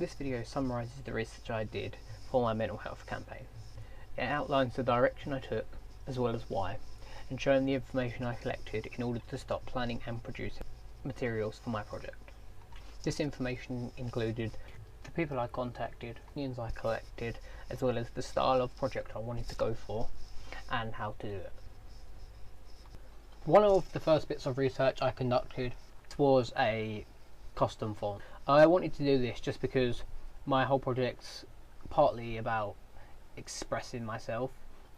This video summarises the research I did for my mental health campaign. It outlines the direction I took, as well as why, and showing the information I collected in order to start planning and producing materials for my project. This information included the people I contacted, opinions I collected, as well as the style of project I wanted to go for, and how to do it. One of the first bits of research I conducted was a custom font. I wanted to do this just because my whole project's partly about expressing myself,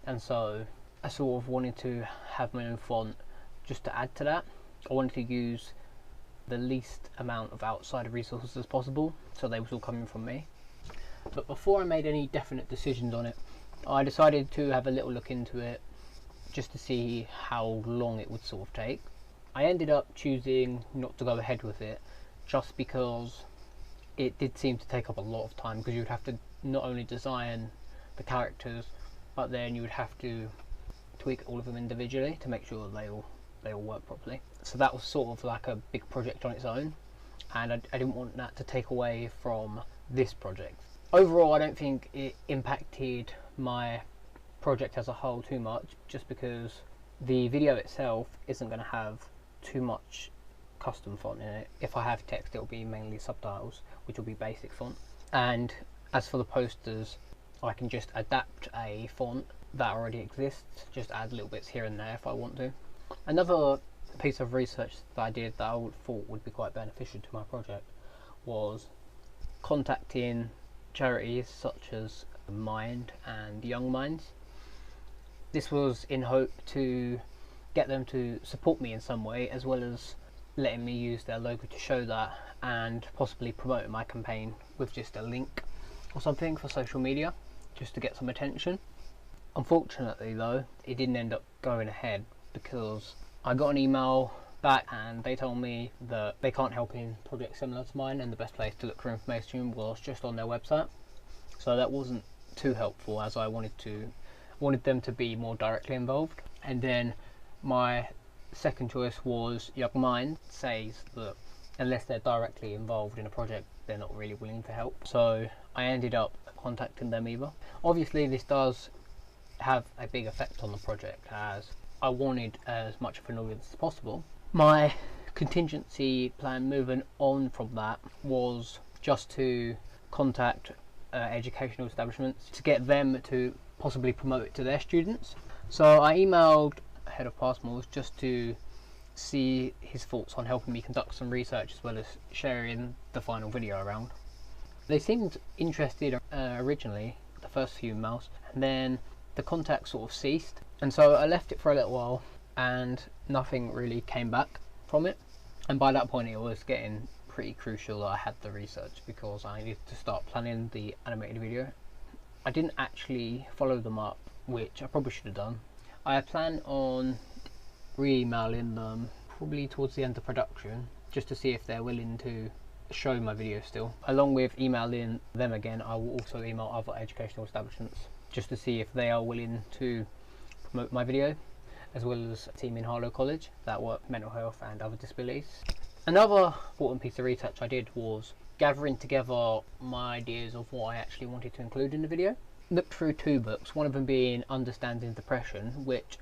and so I sort of wanted to have my own font just to add to that. I wanted to use the least amount of outside resources as possible, so they was all coming from me. But before I made any definite decisions on it, I decided to have a little look into it just to see how long it would sort of take. I ended up choosing not to go ahead with it just because it did seem to take up a lot of time, because you would have to not only design the characters, but then you would have to tweak all of them individually to make sure they all work properly. So that was sort of like a big project on its own, and I didn't want that to take away from this project. Overall, I don't think it impacted my project as a whole too much, just because the video itself isn't going to have too much custom font in it. If I have text, it will be mainly subtitles, which will be basic font, and as for the posters, I can just adapt a font that already exists, just add little bits here and there if I want to. Another piece of research that I did that I thought would be quite beneficial to my project was contacting charities such as Mind and Young Minds. This was in hope to get them to support me in some way, as well as letting me use their logo to show that, and possibly promote my campaign with just a link or something for social media, just to get some attention. Unfortunately though, it didn't end up going ahead, because I got an email back and they told me that they can't help in projects similar to mine, and the best place to look for information was just on their website. So that wasn't too helpful, as I wanted them to be more directly involved. And then my second choice was Young Mind. Says that unless they're directly involved in a project, they're not really willing to help. So I ended up contacting them either. Obviously this does have a big effect on the project, as I wanted as much of an audience as possible. My contingency plan moving on from that was just to contact educational establishments to get them to possibly promote it to their students. So I emailed head of Passmores just to see his thoughts on helping me conduct some research, as well as sharing the final video around. They seemed interested originally, the first few emails, and then the contact sort of ceased, and so I left it for a little while and nothing really came back from it. And by that point it was getting pretty crucial that I had the research, because I needed to start planning the animated video. I didn't actually follow them up, which I probably should have done. I plan on re-emailing them probably towards the end of production, just to see if they're willing to show my video still. Along with emailing them again, I will also email other educational establishments just to see if they are willing to promote my video, as well as a team in Harlow College that work mental health and other disabilities. Another important piece of research I did was gathering together my ideas of what I actually wanted to include in the video. Looked through two books, one of them being Understanding Depression, which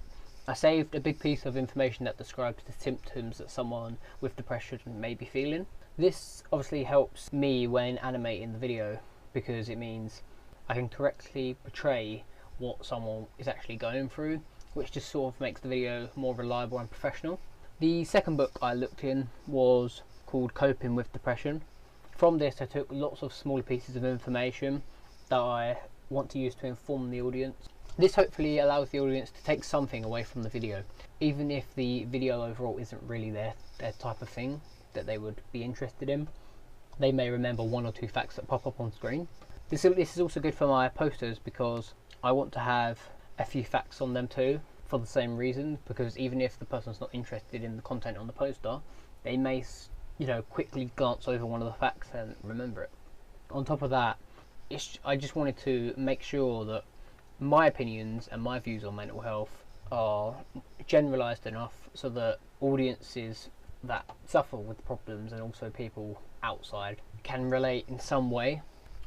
I saved a big piece of information that describes the symptoms that someone with depression may be feeling. This obviously helps me when animating the video, because it means I can correctly portray what someone is actually going through, which just sort of makes the video more reliable and professional. The second book I looked in was called Coping with Depression. From this I took lots of smaller pieces of information that I want to use to inform the audience. This hopefully allows the audience to take something away from the video, even if the video overall isn't really their type of thing that they would be interested in. They may remember one or two facts that pop up on screen. This is also good for my posters, because I want to have a few facts on them too, for the same reason, because even if the person's not interested in the content on the poster, they may, quickly glance over one of the facts and remember it. On top of that, I just wanted to make sure that my opinions and my views on mental health are generalised enough so that audiences that suffer with problems, and also people outside, can relate in some way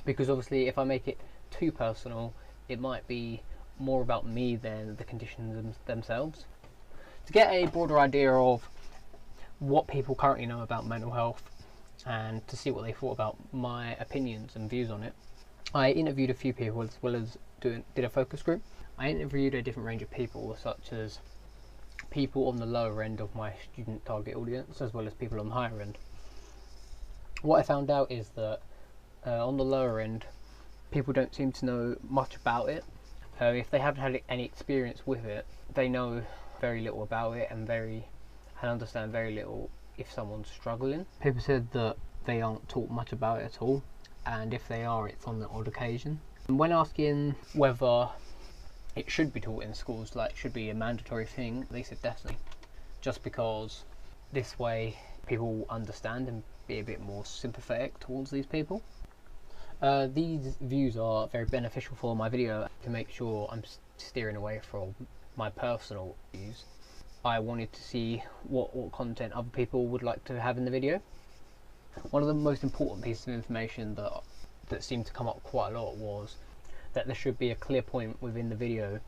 because obviously if I make it too personal, it might be more about me than the conditions themselves. To get a broader idea of what people currently know about mental health and to see what they thought about my opinions and views on it, I interviewed a few people as well as did a focus group. I interviewed a different range of people, such as people on the lower end of my student target audience as well as people on the higher end. What I found out is that on the lower end, people don't seem to know much about it. If they haven't had any experience with it, they know very little about it and understand very little if someone's struggling. People said that they aren't taught much about it at all, and if they are, it's on the odd occasion. And when asking whether it should be taught in schools, like should be a mandatory thing, they said definitely, just because this way people understand and be a bit more sympathetic towards these people. These views are very beneficial for my video to make sure I'm steering away from my personal views. I wanted to see what content other people would like to have in the video. One of the most important pieces of information that seemed to come up quite a lot was that there should be a clear point within the video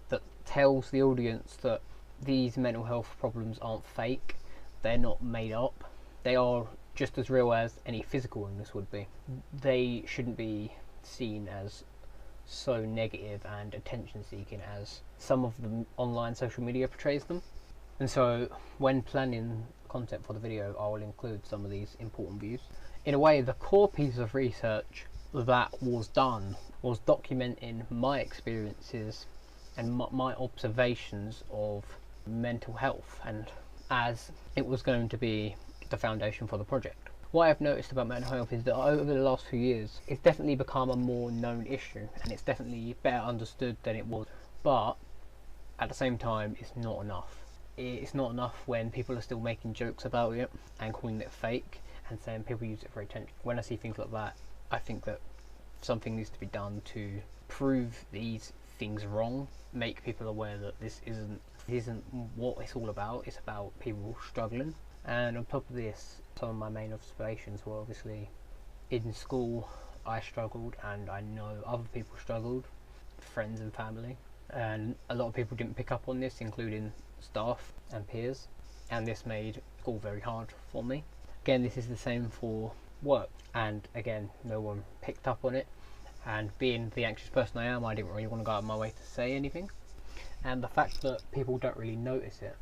that tells the audience that these mental health problems aren't fake, they're not made up, they are just as real as any physical illness would be. They shouldn't be seen as so negative and attention seeking as some of the online social media portrays them. And so when planning content for the video, I will include some of these important views. In a way, the core piece of research that was done was documenting my experiences and my observations of mental health, and as it was going to be the foundation for the project. What I've noticed about mental health is that over the last few years it's definitely become a more known issue and it's definitely better understood than it was, but at the same time it's not enough. It's not enough when people are still making jokes about it and calling it fake and saying people use it for attention. When I see things like that, I think that something needs to be done to prove these things wrong, make people aware that this isn't what it's all about. It's about people struggling. And on top of this, some of my main observations were obviously in school I struggled, and I know other people struggled, friends and family, and a lot of people didn't pick up on this, including staff and peers, and this made school very hard for me. Again, this is the same for work, and again, no one picked up on it, and being the anxious person I am, I didn't really want to go out of my way to say anything, and the fact that people don't really notice it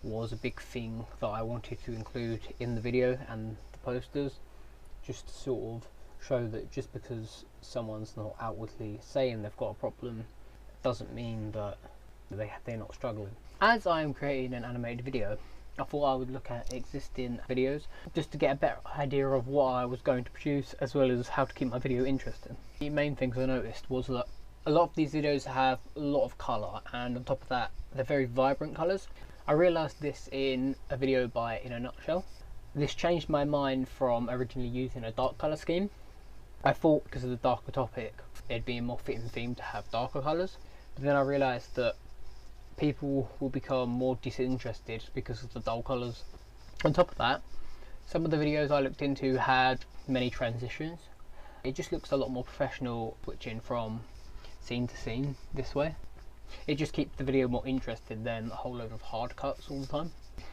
was a big thing that I wanted to include in the video and the posters, just to sort of show that just because someone's not outwardly saying they've got a problem doesn't mean that they're not struggling. As I'm creating an animated video, I thought I would look at existing videos just to get a better idea of what I was going to produce, as well as how to keep my video interesting. The main things I noticed was that a lot of these videos have a lot of colour, and on top of that they're very vibrant colours. I realised this in a video by In a Nutshell. This changed my mind from originally using a dark colour scheme. I thought because of the darker topic it'd be a more fitting theme to have darker colours, but then I realised that people will become more disinterested because of the dull colours. On top of that, some of the videos I looked into had many transitions. It just looks a lot more professional switching from scene to scene this way. It just keeps the video more interesting than a whole load of hard cuts all the time.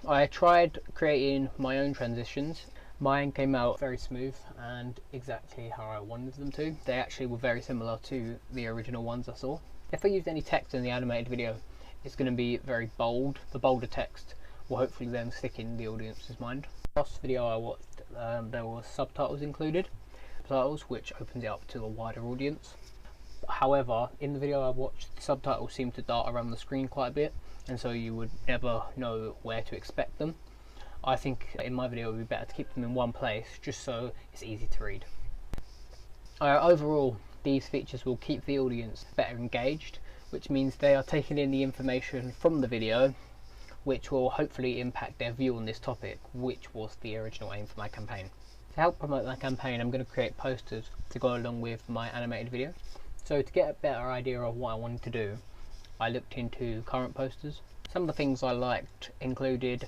I tried creating my own transitions. Mine came out very smooth and exactly how I wanted them to. They actually were very similar to the original ones I saw. If I used any text in the animated video, it's going to be very bold. The bolder text will hopefully then stick in the audience's mind. Last video I watched, there were subtitles included, subtitles which opens it up to a wider audience. However, in the video I watched, the subtitles seemed to dart around the screen quite a bit, and so you would never know where to expect them. I think in my video it would be better to keep them in one place, just so it's easy to read. Overall, these features will keep the audience better engaged, which means they are taking in the information from the video, which will hopefully impact their view on this topic, which was the original aim for my campaign. To help promote my campaign, I'm going to create posters to go along with my animated video. So to get a better idea of what I wanted to do, I looked into current posters. Some of the things I liked included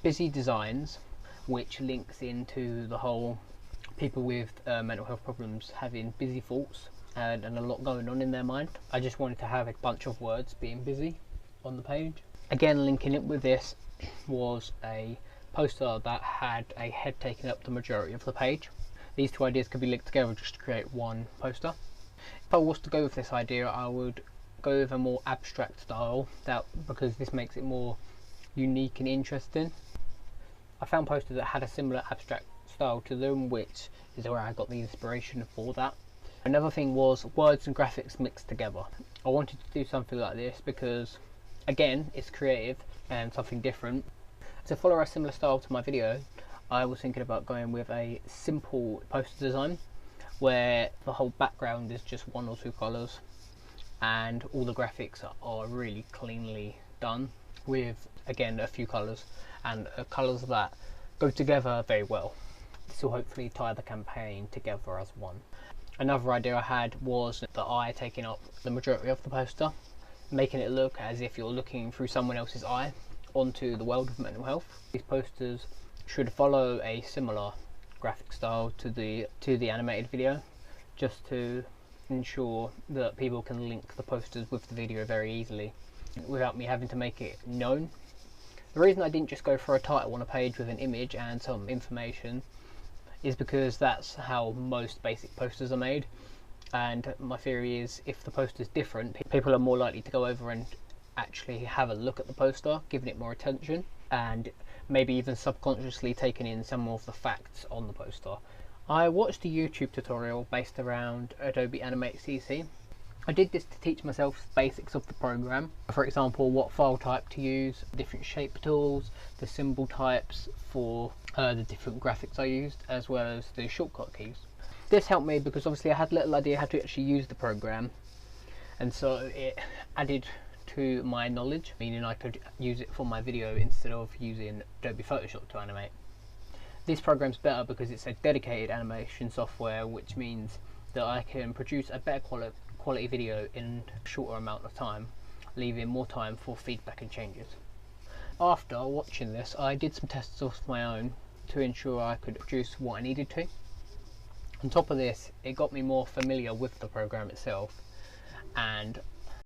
busy designs, which links into the whole people with mental health problems having busy thoughts and a lot going on in their mind. I just wanted to have a bunch of words being busy on the page. Again, linking it with this was a poster that had a head taking up the majority of the page. These two ideas could be linked together just to create one poster. If I was to go with this idea, I would go with a more abstract style, because this makes it more unique and interesting. I found posters that had a similar abstract style to them, which is where I got the inspiration for that. Another thing was words and graphics mixed together. I wanted to do something like this because, again, it's creative and something different. To follow a similar style to my video, I was thinking about going with a simple poster design where the whole background is just one or two colours and all the graphics are really cleanly done with, again, a few colours and colours that go together very well. This will hopefully tie the campaign together as one. Another idea I had was the eye taking up the majority of the poster, making it look as if you're looking through someone else's eye onto the world of mental health. These posters should follow a similar graphic style to the animated video, just to ensure that people can link the posters with the video very easily without me having to make it known. The reason I didn't just go for a title on a page with an image and some information is because that's how most basic posters are made, and my theory is if the poster is different, people are more likely to go over and actually have a look at the poster, giving it more attention, and maybe even subconsciously taking in some of the facts on the poster. I watched a YouTube tutorial based around Adobe Animate CC. I did this to teach myself basics of the program, for example what file type to use, different shape tools, the symbol types for the different graphics I used, as well as the shortcut keys. This helped me because obviously I had little idea how to actually use the program, and so it added to my knowledge, meaning I could use it for my video instead of using Adobe Photoshop to animate. This program's better because it's a dedicated animation software, which means that I can produce a better quality video in a shorter amount of time, leaving more time for feedback and changes. After watching this, I did some tests of my own to ensure I could produce what I needed to. On top of this, it got me more familiar with the program itself, and